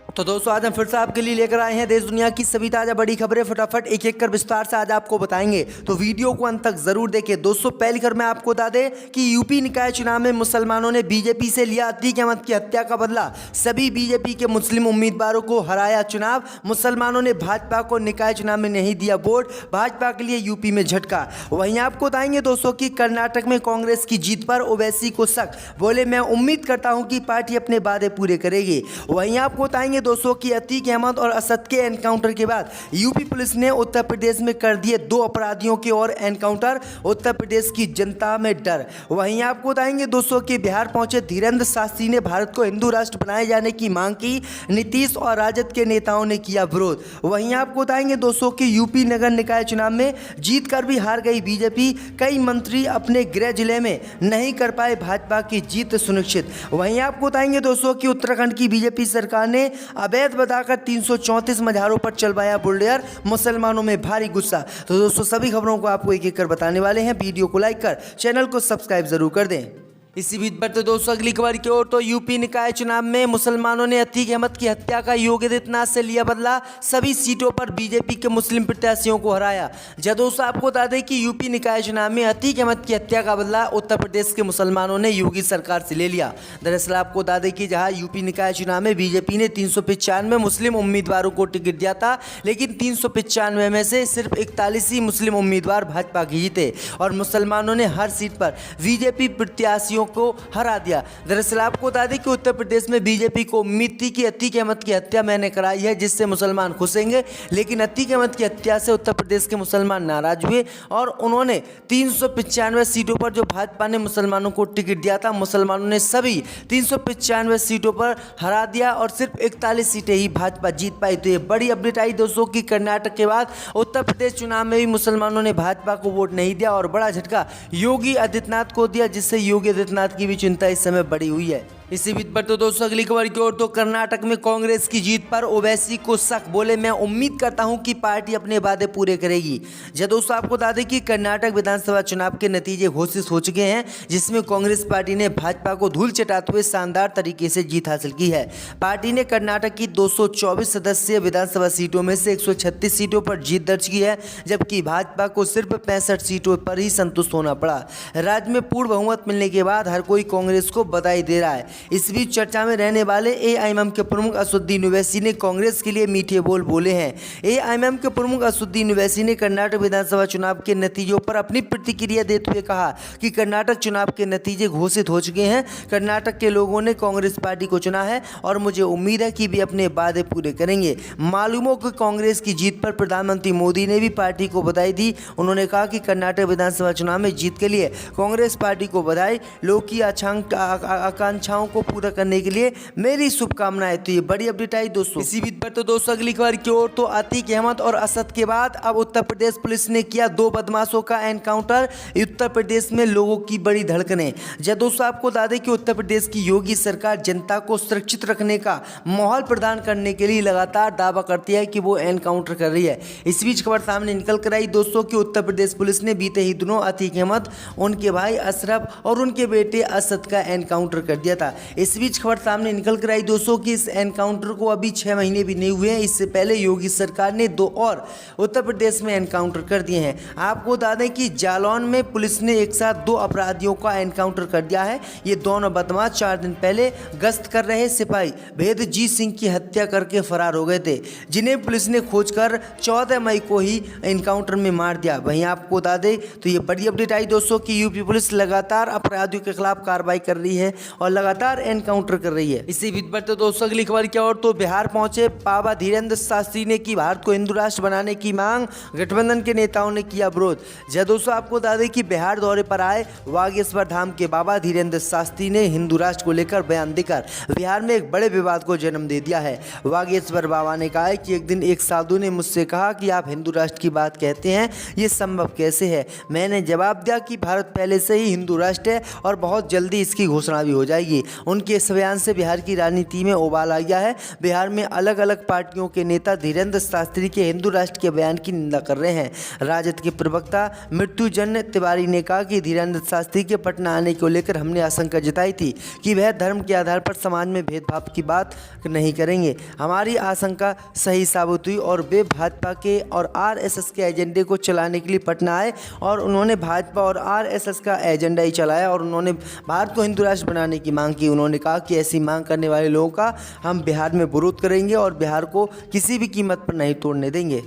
तो दोस्तों आज हम फिर से आपके लिए लेकर आए हैं देश दुनिया की सभी ताजा बड़ी खबरें। फटाफट एक एक कर विस्तार से आज आपको बताएंगे, तो वीडियो को अंत तक जरूर देखें। दोस्तों पहली खबर मैं आपको बता दें कि यूपी निकाय चुनाव में मुसलमानों ने बीजेपी से लिया अतीक अहमद की हत्या का बदला। सभी बीजेपी के मुस्लिम उम्मीदवारों को हराया चुनाव। मुसलमानों ने भाजपा को निकाय चुनाव में नहीं दिया वोट, भाजपा के लिए यूपी में झटका। वहीं आपको बताएंगे दोस्तों की कर्नाटक में कांग्रेस की जीत पर ओवैसी को शक, बोले मैं उम्मीद करता हूं कि पार्टी अपने वादे पूरे करेगी। वहीं आपको बताएंगे दोस्तों की अतीक अहमद और असद के एनकाउंटर के बाद यूपी पुलिस ने उत्तर प्रदेश में कर दिए 2 अपराधियों के और एनकाउंटर, उत्तर प्रदेश की जनता में डर। वहीं आपको बताएंगे दोस्तों कि बिहार पहुंचे धीरेन्द्र शास्त्री ने भारत को हिंदू राष्ट्र बनाए जाने की मांग की, नीतीश और राजद के नेताओं ने किया विरोध। वहीं आपको बताएंगे दोस्तों कि यूपी नगर निकाय चुनाव में जीत कर भी हार गई बीजेपी, कई मंत्री अपने गृह जिले में नहीं कर पाए भाजपा की जीत सुनिश्चित। वहीं आपको बताएंगे दोस्तों कि उत्तराखंड की बीजेपी सरकार ने अवैध बताकर 334 मज़ारों पर चलवाया बुलडोजर, मुसलमानों में भारी गुस्सा। तो दोस्तों सभी खबरों को आपको एक एक कर बताने वाले हैं। वीडियो को लाइक कर चैनल को सब्सक्राइब जरूर कर दें। इसी बीच पर तो दोस्तों अगली खबर की ओर, तो यूपी निकाय चुनाव में मुसलमानों ने अतीक अहमद की हत्या का योगी आदित्यनाथ से लिया बदला। सभी सीटों पर बीजेपी के मुस्लिम प्रत्याशियों को हराया। जब दोस्तों आपको बता दें कि यूपी निकाय चुनाव में अतीक अहमद की हत्या का बदला उत्तर प्रदेश के मुसलमानों ने योगी सरकार से ले लिया। दरअसल आपको बता दें कि जहां यूपी निकाय चुनाव में बीजेपी ने 395 मुस्लिम उम्मीदवारों को टिकट दिया था, लेकिन 395 में से सिर्फ 41 ही मुस्लिम उम्मीदवार भाजपा के जीते और मुसलमानों ने हर सीट पर बीजेपी प्रत्याशियों को हरा दिया। दरअसल आपको बता दें कि उत्तर प्रदेश में बीजेपी को उम्मीद थी कि अतीक अहमद की हत्या मैंने कराई है जिससे मुसलमान खुशेंगे, लेकिन अतीक अहमद की हत्या से उत्तर प्रदेश के मुसलमान नाराज हुए और उन्होंने 395 सीटों पर जो भाजपा ने मुसलमानों को टिकट दिया था, मुसलमानों ने सभी 395 सीटों पर हरा दिया और सिर्फ 41 सीटें ही भाजपा जीत पाई। तो ये बड़ी अपडेट आई दोस्तों की कर्नाटक के बाद उत्तर प्रदेश चुनाव में भी मुसलमानों ने भाजपा को वोट नहीं दिया और बड़ा झटका योगी आदित्यनाथ को दिया, जिससे योगी आदित्यनाथ की भी चिंता इस समय बढ़ी हुई है। इसी बीच पर तो दोस्तों अगली खबर की ओर, तो कर्नाटक में कांग्रेस की जीत पर ओवैसी को शक, बोले मैं उम्मीद करता हूं कि पार्टी अपने वादे पूरे करेगी। जब दोस्तों आपको बता दें कि कर्नाटक विधानसभा चुनाव के नतीजे घोषित हो चुके हैं, जिसमें कांग्रेस पार्टी ने भाजपा को धूल चटाते हुए शानदार तरीके से जीत हासिल की है। पार्टी ने कर्नाटक की 224 सदस्यीय विधानसभा सीटों में से 136 सीटों पर जीत दर्ज की है, जबकि भाजपा को सिर्फ 65 सीटों पर ही संतुष्ट होना पड़ा। राज्य में पूर्ण बहुमत मिलने के बाद हर कोई कांग्रेस को बधाई दे रहा है। इस बीच चर्चा में रहने वाले एआईएमएम के प्रमुख असदुद्दीन ओवैसी ने कांग्रेस के लिए मीठे बोल बोले हैं। एआईएमएम के प्रमुख असदुद्दीन ओवैसी ने कर्नाटक विधानसभा चुनाव के नतीजों पर अपनी प्रतिक्रिया देते हुए कहा कि कर्नाटक चुनाव के नतीजे घोषित हो चुके हैं। कर्नाटक के लोगों ने कांग्रेस पार्टी को चुना है और मुझे उम्मीद है कि वे अपने वादे पूरे करेंगे। मालूम हो कि कांग्रेस की जीत पर प्रधानमंत्री मोदी ने भी पार्टी को बधाई दी। उन्होंने कहा कि कर्नाटक विधानसभा चुनाव में जीत के लिए कांग्रेस पार्टी को बधाई, लोग की आकांक्षाओं को पूरा करने के लिए मेरी शुभकामनाएं। तो ये बड़ी अपडेट आई दोस्तों। इसी बीच पर तो दोस्तों अगली खबर की ओर, तो अतीक अहमद और असद के बाद अब उत्तर प्रदेश पुलिस ने किया 2 बदमाशों का एनकाउंटर। उत्तर प्रदेश में लोगों की बड़ी धड़कनें। जब दोस्तों आपको बता दें कि उत्तर प्रदेश की योगी सरकार जनता को सुरक्षित रखने का माहौल प्रदान करने के लिए लगातार दावा करती है कि वो एनकाउंटर कर रही है। इस बीच खबर सामने निकल कर आई दोस्तों कि उत्तर प्रदेश पुलिस ने बीते ही दिनों अतीक अहमद, उनके भाई अशरफ और उनके बेटे असद का एनकाउंटर कर दिया था। इस बीच खबर सामने निकल कर आई दोस्तों कि इस एनकाउंटर को अभी 6 महीने भी नहीं हुए हैं। इससे पहले योगी सरकार ने 2 और उत्तर प्रदेश में एनकाउंटर कर दिए हैं। आपको बता दें कि जालौन में पुलिस ने एक साथ 2 अपराधियों का एनकाउंटर कर दिया है। ये दोनों बदमाश 4 दिन पहले गश्त कर रहे सिपाही भेदजीत सिंह की हत्या करके फरार हो गए थे, जिन्हें पुलिस ने खोजकर 14 मई को ही एनकाउंटर में मार दिया। वहीं आपको बता दें तो ये बड़ी अपडेट आई दोस्तों कि यूपी पुलिस लगातार अपराधियों के खिलाफ कार्रवाई कर रही है और लगातार एनकाउंटर कर रही है। इसी बीच पर तो दोस्तों अगली खबर क्या और, तो बिहार पहुंचे बाबा धीरेन्द्र शास्त्री ने की भारत को हिंदू राष्ट्र बनाने की मांग, गठबंधन के नेताओं ने किया विरोध। जब दोस्तों आपको बता दें कि बिहार दौरे पर आए बागेश्वर धाम के बाबा धीरेन्द्र शास्त्री ने हिंदू राष्ट्र को लेकर बयान देकर बिहार में एक बड़े विवाद को जन्म दे दिया है। बागेश्वर बाबा ने कहा है कि एक दिन एक साधु ने मुझसे कहा कि आप हिंदू राष्ट्र की बात कहते हैं, ये संभव कैसे है? मैंने जवाब दिया कि भारत पहले से ही हिंदू राष्ट्र है और बहुत जल्दी इसकी घोषणा भी हो जाएगी। उनके इस बयान से बिहार की राजनीति में उबाल आ गया है। बिहार में अलग अलग पार्टियों के नेता धीरेन्द्र शास्त्री के हिंदू राष्ट्र के बयान की निंदा कर रहे हैं। राजद के प्रवक्ता मृत्युंजय तिवारी ने कहा कि धीरेन्द्र शास्त्री के पटना आने को लेकर हमने आशंका जताई थी कि वह धर्म के आधार पर समाज में भेदभाव की बात नहीं करेंगे। हमारी आशंका सही साबित हुई और वे भाजपा के और आरएसएस के एजेंडे को चलाने के लिए पटना आए और उन्होंने भाजपा और आरएसएस का एजेंडा ही चलाया और उन्होंने भारत को हिंदू राष्ट्र बनाने की मांग की। उन्होंने कहा कि ऐसी मांग करने वाले लोगों का हम बिहार में विरोध करेंगे और बिहार को किसी भी कीमत पर नहीं तोड़ने देंगे।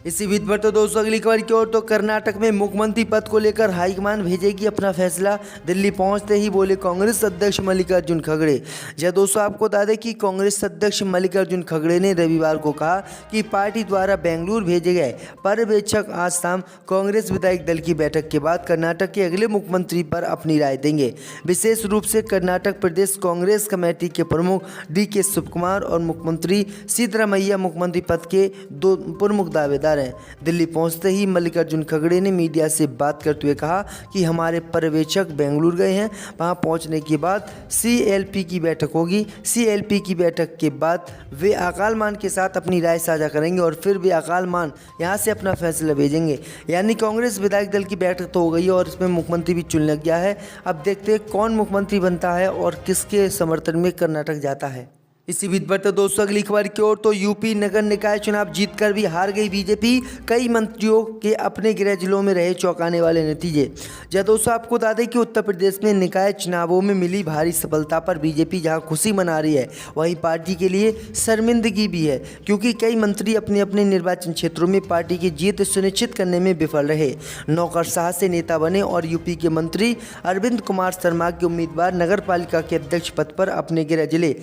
इसी बीच पर तो दोस्तों अगली खबर की ओर तो कर्नाटक में मुख्यमंत्री पद को लेकर हाईकमान भेजेगी अपना फैसला। दिल्ली पहुंचते ही बोले कांग्रेस अध्यक्ष मल्लिकार्जुन खड़गे। जय दोस्तों आपको बता दें कि कांग्रेस अध्यक्ष मल्लिकार्जुन खड़गे ने रविवार को कहा कि पार्टी द्वारा बेंगलुरु भेजे गए पर्यवेक्षक आज शाम कांग्रेस विधायक दल की बैठक के बाद कर्नाटक के अगले मुख्यमंत्री पर अपनी राय देंगे। विशेष रूप से कर्नाटक प्रदेश कांग्रेस कमेटी के प्रमुख DK शिवकुमार और मुख्यमंत्री सिद्धरामैया मुख्यमंत्री पद के दो प्रमुख दावेदार। दिल्ली पहुंचते ही मल्लिकार्जुन खड़गे ने मीडिया से बात करते हुए कहा कि हमारे पर्यवेक्षक बेंगलुरु गए हैं। वहां पहुंचने के बाद CLP की बैठक होगी। CLP की बैठक के बाद वे अकालमान के साथ अपनी राय साझा करेंगे और फिर वे अकालमान यहां से अपना फैसला भेजेंगे। यानी कांग्रेस विधायक दल की बैठक तो हो गई है और इसमें मुख्यमंत्री भी चुन लिया गया है। अब देखते हैं कौन मुख्यमंत्री बनता है और किसके समर्थन में कर्नाटक जाता है। इसी बीच पर तो दोस्तों अगली खबर की ओर तो यूपी नगर निकाय चुनाव जीतकर भी हार गई बीजेपी। कई मंत्रियों के अपने गृह जिलों में रहे चौंकाने वाले नतीजे। जब दोस्तों आपको बता दें कि उत्तर प्रदेश में निकाय चुनावों में मिली भारी सफलता पर बीजेपी जहां खुशी मना रही है वहीं पार्टी के लिए शर्मिंदगी भी है, क्योंकि कई मंत्री अपने अपने निर्वाचन क्षेत्रों में पार्टी की जीत सुनिश्चित करने में विफल रहे। नौकरशाह से नेता बने और यूपी के मंत्री अरविंद कुमार शर्मा के उम्मीदवार नगर पालिका के अध्यक्ष पद पर अपने गृह जिले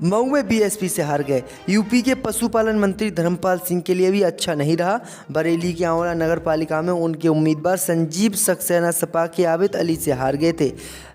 मऊ में BSP से हार गए। यूपी के पशुपालन मंत्री धर्मपाल सिंह के लिए भी अच्छा नहीं रहा। बरेली के आंवला नगर पालिका में उनके उम्मीदवार संजीव सक्सेना सपा के आबिद अली से हार गए थे।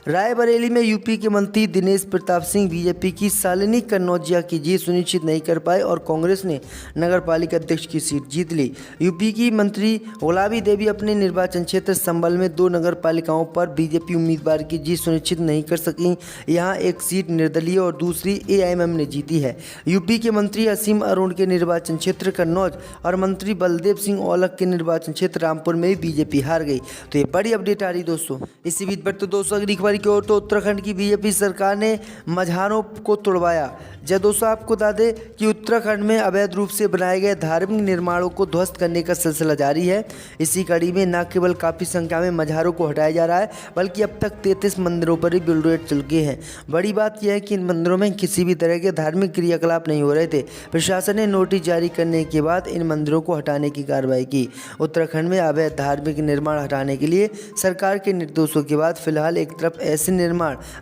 रायबरेली में यूपी के मंत्री दिनेश प्रताप सिंह बीजेपी की शालिनी कन्नौजिया की जीत सुनिश्चित नहीं कर पाए और कांग्रेस ने नगर पालिका अध्यक्ष की सीट जीत ली। यूपी की मंत्री गुलाबी देवी अपने निर्वाचन क्षेत्र संभल में 2 नगर पालिकाओं पर बीजेपी उम्मीदवार की जीत सुनिश्चित नहीं कर सकी। यहाँ एक सीट निर्दलीय और दूसरी AIMM ने जीती है। यूपी के मंत्री असीम अरुण के निर्वाचन क्षेत्र कन्नौज और मंत्री बलदेव सिंह औलख के निर्वाचन क्षेत्र रामपुर में भी बीजेपी हार गई। तो ये बड़ी अपडेट आ रही दोस्तों। इसी बीच पर तो दोस्तों अगली खबर की ओर तो उत्तराखंड की बीजेपी सरकार ने मझारों को तोड़वाया। जब दोस्तों आपको बता दें कि उत्तराखंड में अवैध रूप से बनाए गए धार्मिक निर्माणों को ध्वस्त करने का सिलसिला जारी है। इसी कड़ी में न केवल काफ़ी संख्या में मझारों को हटाया जा रहा है बल्कि अब तक 33 मंदिरों पर ही बुलडोजर चल गए हैं। बड़ी बात यह है कि इन मंदिरों में किसी भी तरह के धार्मिक क्रियाकलाप नहीं हो रहे थे। प्रशासन ने नोटिस जारी करने के बाद इन मंदिरों को हटाने की कार्रवाई की। उत्तराखंड में अवैध धार्मिक निर्माण हटाने के लिए सरकार के निर्देशों के बाद फिलहाल एक तरफ ऐसे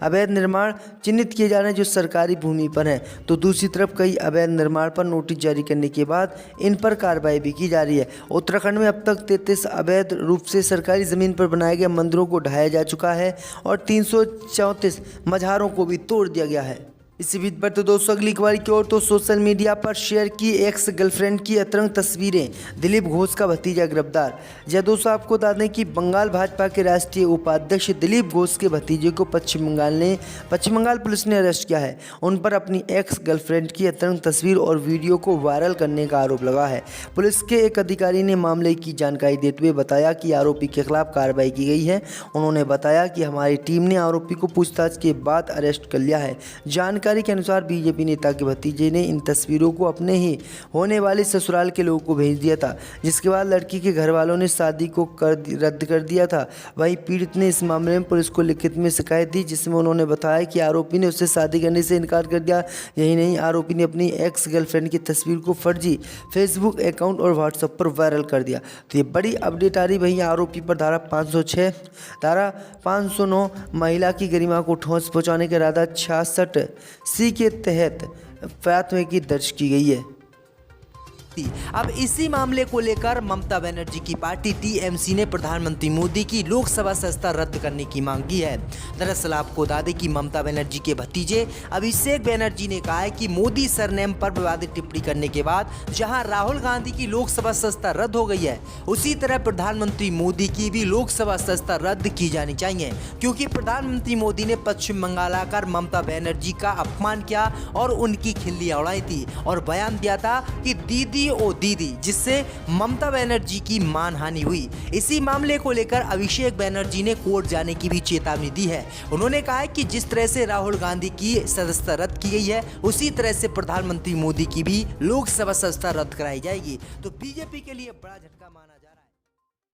अवैध निर्माण चिन्हित किए जा रहे हैं जो सरकारी भूमि पर हैं, तो दूसरी तरफ कई अवैध निर्माण पर नोटिस जारी करने के बाद इन पर कार्रवाई भी की जा रही है। उत्तराखंड में अब तक 33 अवैध रूप से सरकारी ज़मीन पर बनाए गए मंदिरों को ढाया जा चुका है और 334 मझारों को भी तोड़ दिया गया है। इसी बीच पर तो दोस्तों अगली खबर की ओर तो सोशल मीडिया पर शेयर की एक्स गर्लफ्रेंड की अतरंग तस्वीरें। दिलीप घोष का भतीजा गिरफ्तार। जय दोस्तों आपको बता दें कि बंगाल भाजपा के राष्ट्रीय उपाध्यक्ष दिलीप घोष के भतीजे को पश्चिम बंगाल पुलिस ने अरेस्ट किया है। उन पर अपनी एक्स गर्लफ्रेंड की अतरंग तस्वीर और वीडियो को वायरल करने का आरोप लगा है। पुलिस के एक अधिकारी ने मामले की जानकारी देते हुए बताया कि आरोपी के खिलाफ कार्रवाई की गई है। उन्होंने बताया कि हमारी टीम ने आरोपी को पूछताछ के बाद अरेस्ट कर लिया है। जानकारी के अनुसार बीजेपी नेता के भतीजे ने इन तस्वीरों को अपने ही होने वाले ससुराल के लोगों को भेज दिया था, जिसके बाद लड़की के घर वालों ने शादी को रद्द कर दिया था। वहीं पीड़ित ने इस मामले में पुलिस को लिखित में शिकायत दी, जिसमें उन्होंने बताया कि आरोपी ने उससे शादी करने से इनकार कर दिया। यही नहीं, आरोपी ने अपनी एक्स गर्लफ्रेंड की तस्वीर को फर्जी फेसबुक अकाउंट और व्हाट्सएप पर वायरल कर दिया। तो ये बड़ी अपडेट आ रही भई। आरोपी पर धारा 506, धारा 509 महिला की गरिमा को ठोस पहुँचाने का इरादा 66C के तहत प्राथमिकी दर्ज की गई है। थी। अब इसी मामले को लेकर ममता बनर्जी की पार्टी टीएमसी ने प्रधानमंत्री मोदी की लोकसभा सदस्यता रद्द करने की मांग की है। दरअसल आपको बता दें कि ममता बनर्जी के भतीजे अभिषेक बनर्जी ने कहा है कि मोदी सरनेम पर विवादित टिप्पणी करने के बाद जहां राहुल गांधी की लोकसभा सदस्यता रद्द हो गई है, उसी तरह प्रधानमंत्री मोदी की भी लोकसभा सदस्यता रद्द की जानी चाहिए, क्योंकि प्रधानमंत्री मोदी ने पश्चिम बंगाल आकर ममता बनर्जी का अपमान किया और उनकी खिल्लियां उड़ाई थी और बयान दिया था कि दीदी ओ दीदी, जिससे ममता बनर्जी की मानहानि हुई। इसी मामले को लेकर अभिषेक बनर्जी ने कोर्ट जाने की भी चेतावनी दी है। उन्होंने कहा है कि जिस तरह से राहुल गांधी की सदस्यता रद्द की गई है, उसी तरह से प्रधानमंत्री मोदी की भी लोकसभा सदस्यता रद्द कराई जाएगी। तो बीजेपी के लिए बड़ा झटका माना जा रहा है।